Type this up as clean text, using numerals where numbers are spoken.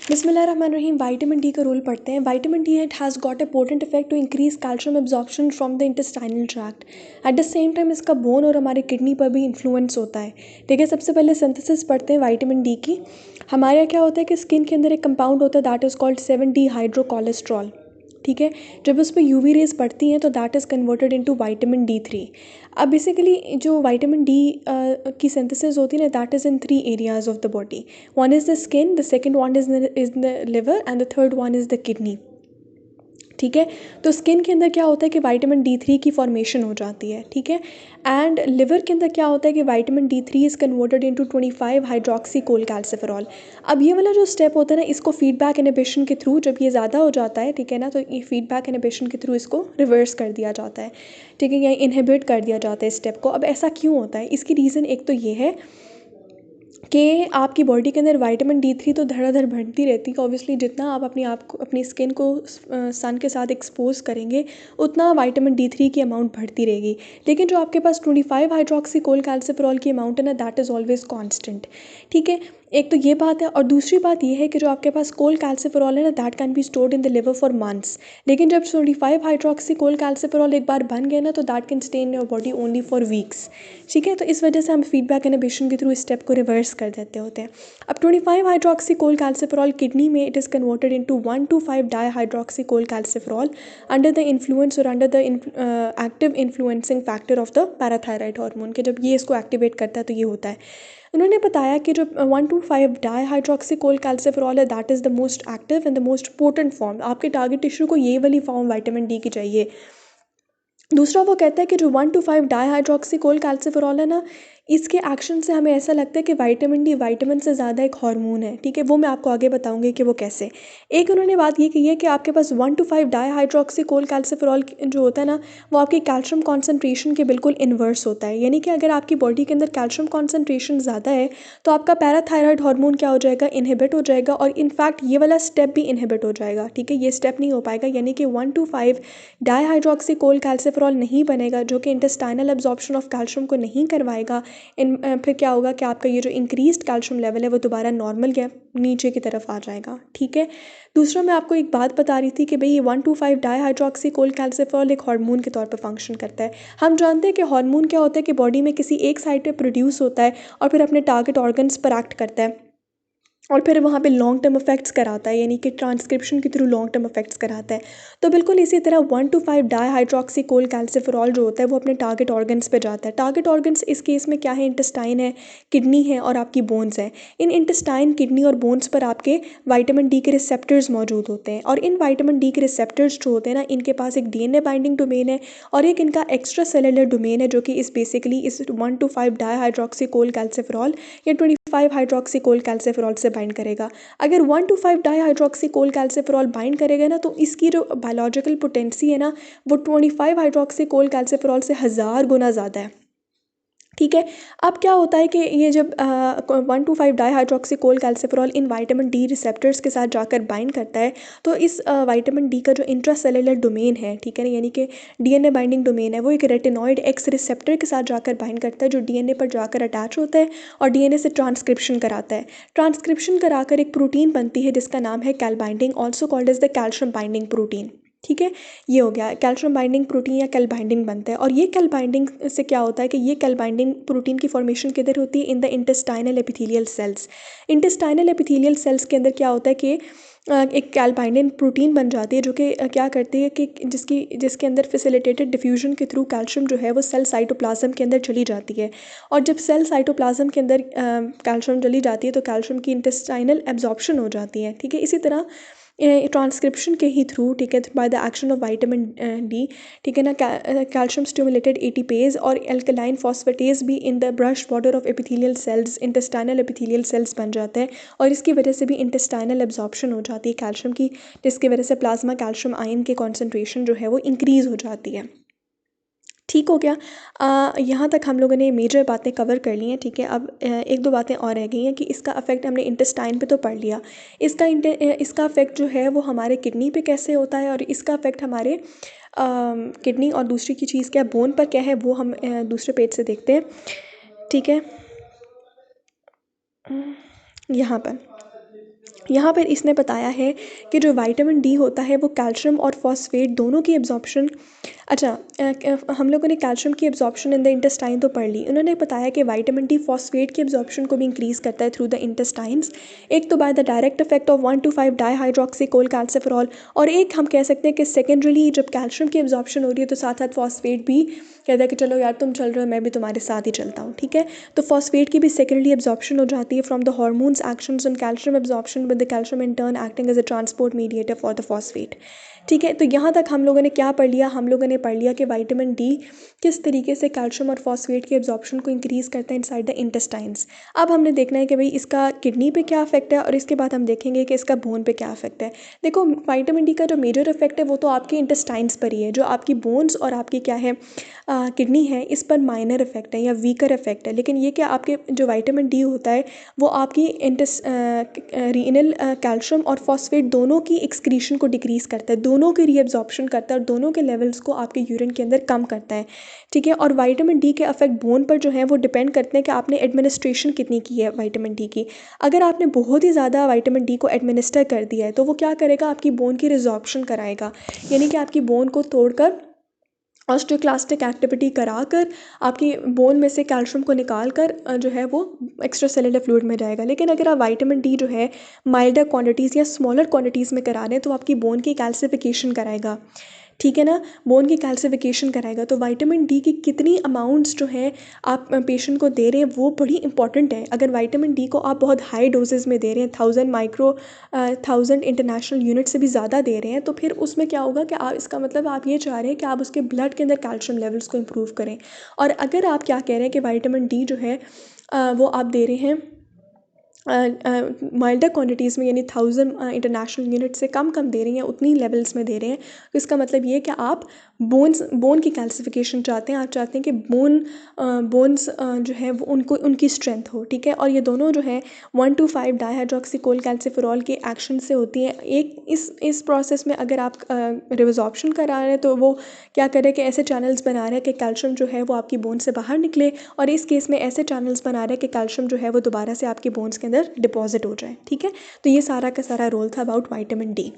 बिस्मिल्लाहिर्रहमानिर्रहीम। Vitamin D का role पढ़ते हैं। Vitamin D it has got a potent effect to increase calcium absorption from the intestinal tract. At the same time इसका bone और हमारे kidney पर भी इन्फ्लुएंस होता है। ठीक है, सबसे पहले सिंथेसिस पढ़ते हैं विटामिन डी की। हमारे यहाँ क्या होता है कि स्किन के अंदर एक कंपाउंड होता है दैट इज़ कॉल्ड 7 डिहाइड्रोकोलेस्ट्रॉल। ठीक है, जब उस पर यूवी रेज पड़ती हैं तो that is converted into vitamin D 3। अब बेसिकली जो विटामिन डी की सिंथेसिस होती है ना that is in 3 areas of the body. One is the skin, the second one is the liver and the third one is the kidney. ठीक है, तो skin के अंदर क्या होता है कि विटामिन डी 3 की फॉर्मेशन हो जाती है। ठीक है, एंड लिवर के अंदर क्या होता है कि vitamin D 3 is converted into 25 hydroxy cholecalciferol. अब ये वाला जो स्टेप होता है ना इसको फीडबैक इनहिबिशन के थ्रू जब ये ज़्यादा हो जाता है, ठीक है ना, तो ये फीडबैक इनहिबिशन के थ्रू इसको रिवर्स कर दिया जाता है। ठीक है, या इनहिबिट कर दिया जाता है इस स्टेप को। अब ऐसा क्यों होता है, इसकी रीज़न एक तो ये है कि आपकी बॉडी के अंदर विटामिन डी 3 तो धड़ाधड़ बढ़ती रहती है। ऑब्वियसली जितना आप अपनी स्किन को सन के साथ एक्सपोज करेंगे उतना विटामिन डी 3 की अमाउंट बढ़ती रहेगी। लेकिन जो आपके पास 25 हाइड्रोक्सी कोलकैल्सिफेरॉल की अमाउंट है ना दैट इज़ ऑलवेज कांस्टेंट। ठीक है, एक तो ये बात है, और दूसरी बात ये है कि जो आपके पास कोलकैल्सिफेरॉल है ना that can be stored in the liver for months. लेकिन जब 25 हाइड्रोक्सी कोलकैल्सिफेरॉल एक बार बन गए ना तो that can stay in your body only for weeks. ठीक है, तो इस वजह से हम फीडबैक इनहिबिशन के थ्रू इस स्टेप को रिवर्स कर देते होते हैं। अब 25 हाइड्रोक्सी कोलकैल्सिफेरॉल किडनी में it is converted into 1 to 5 dihydroxy cholecalciferol under the influence और under the active influencing factor of the parathyroid hormone के। जब ये इसको एक्टिवेट करता है तो ये होता है। उन्होंने बताया कि जो 1 to 5 डाईहाइड्रोक्सी कोलकैल्सिफेरॉल है that is the most active and the most potent form. आपके टारगेट टिश्यू को ये वाली फॉर्म विटामिन डी की चाहिए। दूसरा वो कहता है कि जो 1 to 5 डाईहाइड्रोक्सी कोलकैल्सिफेरॉल है ना इसके एक्शन से हमें ऐसा लगता है कि विटामिन डी विटामिन से ज़्यादा एक हार्मोन है। ठीक है, वो मैं आपको आगे बताऊंगी कि वो कैसे। एक उन्होंने बात ये की है कि आपके पास 1 to 5 डाईहाइड्रोक्सी कोलकैल्सिफेरॉल जो होता है ना वो आपकी कैल्शियम कॉन्सेंट्रेशन के बिल्कुल इन्वर्स होता है। यानी कि अगर आपकी बॉडी के अंदर कैल्शियम कॉन्सेंट्रेशन ज़्यादा है तो आपका पैराथायराइड हार्मोन क्या हो जाएगा, इनहिबिट हो जाएगा, और इनफैक्ट ये वाला स्टेप भी इनहिबिट हो जाएगा। ठीक है, ये स्टेप नहीं हो पाएगा, यानी कि 1 to 5 डाईहाइड्रोक्सी कोलकैल्सिफेरॉल नहीं बनेगा जो कि इंटेस्टाइनल एब्जॉर्प्शन ऑफ कैल्शियम को नहीं करवाएगा। फिर क्या होगा कि आपका ये जो इंक्रीज्ड कैल्शियम लेवल है वो दोबारा नॉर्मल या नीचे की तरफ आ जाएगा। ठीक है, दूसरा मैं आपको एक बात बता रही थी कि भाई ये 1 to 5 डाईहाइड्रोक्सी कोलकैल्सिफेरॉल एक हार्मोन के तौर पर फंक्शन करता है। हम जानते हैं कि हार्मोन क्या होता है कि बॉडी में किसी एक साइड पे प्रोड्यूस होता है और फिर अपने टारगेट ऑर्गन्स पर एक्ट करता है और फिर वहाँ पे लॉन्ग टर्म इफेक्ट्स कराता है, यानी कि ट्रांसक्रिप्शन के थ्रू लॉन्ग टर्म इफेक्ट्स कराता है। तो बिल्कुल इसी तरह 1 to 5 डाईहाइड्रोक्सी कोलकैल्सिफेरॉल जो होता है वो अपने टारगेट ऑर्गन्स पे जाता है। टारगेट ऑर्गन्स इस केस में क्या है, इंटेस्टाइन है, किडनी है और आपकी बोन्स है। इन इंटेस्टाइन, किडनी और बोन्स पर आपके विटामिन डी के रिसेप्टर्स मौजूद होते हैं, और इन विटामिन डी के रिसेप्टर्स जो होते हैं ना इनके पास एक डीएनए बाइंडिंग डोमेन है और एक इनका एक्स्ट्रा सेलुलर डोमेन है जो कि इस बेसिकली इस 1 to 5 डाईहाइड्रोक्सी कोलकैल्सिफेरॉल या 25 हाइड्रोक्सी कोलकैल्सिफेरॉल से बाइंड करेगा। अगर 1 to 5 डाईहाइड्रोक्सी कोलकैल्सिफेरॉल बाइंड करेगा ना तो इसकी जो बायोलॉजिकल पोटेंसी है ना वो 25 हाइड्रोक्सी कोलकैल्सिफेरॉल से 1000 गुना ज़्यादा है। ठीक है, अब क्या होता है कि ये जब 1 to 5 डाईहाइड्रोक्सी कोलकैल्सिफेरॉल इन विटामिन डी रिसेप्टर्स के साथ जाकर बाइंड करता है तो इस विटामिन डी का जो इंट्रासेलुलर डोमेन है, ठीक है ना, यानी कि डीएनए बाइंडिंग डोमेन है, वो एक रेटिनॉइड एक्स रिसेप्टर के साथ जाकर बाइंड करता है जो डीएनए पर जाकर अटैच होता है और डीएनए से ट्रांसक्रिप्शन कराता है। ट्रांसक्रिप्शन कराकर एक प्रोटीन बनती है जिसका नाम है cal binding, also called as the calcium binding protein. ठीक है, ये हो गया कैल्शियम बाइंडिंग प्रोटीन या कैल बाइंडिंग बनता है। और ये कैल बाइंडिंग से क्या होता है कि ये कैल बाइंडिंग प्रोटीन की फॉर्मेशन किधर होती है, in the intestinal epithelial cells. Intestinal epithelial cells के अंदर क्या होता है कि एक कैल बाइंडिंग प्रोटीन बन जाती है जो कि क्या करती है कि जिसके अंदर फैसिलिटेटेड डिफ्यूजन के थ्रू कैल्शियम जो है वो सेल साइटोप्लाज्म के अंदर चली जाती है। और जब सेल साइटोप्लाज्म के अंदर कैल्शियम चली जाती है तो कैल्शियम की इंटेस्टाइनल एब्जॉर्प्शन हो जाती है। ठीक है, इसी तरह ट्रांसक्रिप्शन के ही थ्रू, ठीक है, by the action of vitamin D, ठीक है ना, कैल्शियम स्टिमुलेटेड एटीपेज और एल्कलाइन फॉस्फेटेज भी in the brush border of epithelial cells, intestinal epithelial cells बन जाते हैं और इसकी वजह से भी इंटेस्टाइनल एब्जॉर्प्शन हो जाती है कैल्शियम की, जिसकी वजह से प्लाज्मा कैल्शियम आयन की कॉन्सेंट्रेशन जो है वो इंक्रीज़ हो जाती है। ठीक हो गया, यहाँ तक हम लोगों ने मेजर बातें कवर कर ली हैं। ठीक है, अब एक दो बातें और रह गई हैं कि इसका अफेक्ट हमने इंटेस्टाइन पे तो पढ़ लिया, इसका अफेक्ट जो है वो हमारे किडनी पे कैसे होता है और इसका अफेक्ट हमारे किडनी और दूसरी की चीज़ क्या बोन पर क्या है वो हम दूसरे पेज से देखते हैं। ठीक है, यहाँ पर यहाँ पर इसने बताया है कि जो विटामिन डी होता है वो कैल्शियम और फॉस्फेट दोनों की एब्जॉर्प्शन। अच्छा, हम लोगों ने कैल्शियम की एब्जॉर्प्शन इन द इंटेस्टाइन तो पढ़ ली। उन्होंने बताया कि विटामिन डी फॉस्फेट की एब्जॉर्प्शन को भी इंक्रीज़ करता है थ्रू द इंटेस्टाइन्स। एक तो by the direct effect of 1,2,5 dihydroxycholecalciferol, और एक हम कह सकते हैं कि सेकेंडरीली जब कैल्शियम की एब्जॉर्प्शन हो रही है तो साथ साथ फॉस्फेट भी कहता है कि चलो यार तुम चल रहे हो मैं भी तुम्हारे साथ ही चलता हूँ, ठीक है। तो फॉस्फेट की भी सेकेंडरी एब्जॉर्प्शन हो जाती है from the hormones actions on calcium absorption with the calcium in turn acting as a transport mediator for the phosphate, ठीक है। तो यहाँ तक हम लोगों ने क्या पढ़ लिया, हम लोगों ने पढ़ लिया कि विटामिन डी किस तरीके से कैल्शियम और फॉस्फेट के एब्जॉर्प्शन को इंक्रीज़ करता है इनसाइड द इंटेस्टाइन्स। अब हमने देखना है कि भाई इसका किडनी पे क्या इफेक्ट है, और इसके बाद हम देखेंगे कि इसका बोन पे क्या इफेक्ट है। देखो विटामिन डी का जो मेजर इफेक्ट है वो तो आपके इंटेस्टाइन्स पर ही है, जो आपकी बोन्स और आपकी क्या है किडनी है इस पर माइनर इफेक्ट है या वीकर इफेक्ट है। लेकिन ये क्या आपके जो विटामिन डी होता है वो आपकी रीनल कैल्शियम और फॉस्फेट दोनों की एक्सक्रीशन को डिक्रीज़ करता है, दोनों की रीअब्जॉर्प्शन करता है और दोनों के लेवल्स को आपके यूरिन के अंदर कम करता है, ठीक है। और विटामिन डी के इफेक्ट बोन पर जो है वो डिपेंड करते हैं कि आपने एडमिनिस्ट्रेशन कितनी की है विटामिन डी की। अगर आपने बहुत ही ज़्यादा विटामिन डी को एडमिनिस्टर कर दिया है तो वो क्या करेगा, आपकी बोन की रिजॉर्प्शन कराएगा, यानी कि आपकी बोन को तोड़कर ऑस्टियोक्लास्टिक एक्टिविटी कराकर आपकी बोन में से कैल्शियम को निकाल कर जो है वो एक्स्ट्रा सेलुलर फ्लूइड में जाएगा। लेकिन अगर आप विटामिन डी जो है माइल्डर क्वांटिटीज़ या स्मॉलर क्वांटिटीज़ में करा रहे हैं तो आपकी बोन की कैल्सिफिकेशन कराएगा, ठीक है ना, बोन की कैल्सिफिकेशन कराएगा। तो विटामिन डी की कितनी अमाउंट्स जो है आप पेशेंट को दे रहे हैं वो बड़ी इंपॉर्टेंट है। अगर विटामिन डी को आप बहुत हाई डोजेज़ में दे रहे हैं, 1000 इंटरनेशनल यूनिट से भी ज़्यादा दे रहे हैं, तो फिर उसमें क्या होगा कि आप इसका मतलब आप ये चाह रहे हैं कि आप उसके ब्लड के अंदर कैल्शियम लेवल्स को इम्प्रूव करें। और अगर आप क्या कह रहे हैं कि विटामिन डी जो है वो आप दे रहे हैं माइल्डर क्वांटिटीज़ में, यानी 1000 इंटरनेशनल यूनिट से कम दे रही हैं, उतनी लेवल्स में दे रहे हैं, तो इसका मतलब ये है कि आप बोन की कैल्सिफिकेशन चाहते हैं, आप चाहते हैं कि बोन्स जो है वो उनकी स्ट्रेंथ हो, ठीक है। और ये दोनों जो है 1,2,5 डाईहाइड्रोक्सीकोल कैल्सिफेरॉल के एक्शन से होती हैं। एक इस प्रोसेस में अगर आप रिजॉर्प्शन करा रहे हैं तो वो क्या करें कि ऐसे चैनल्स बना रहे हैं कि कैल्शियम जो है वो आपकी बोन से बाहर निकले, और इस केस में ऐसे चैनल्स बना रहे हैं कि कैल्शियम जो है वो दोबारा से आपकी बोन्स के अंदर डिपॉजिट हो जाए, ठीक है। तो ये सारा का सारा रोल था अबाउट विटामिन डी।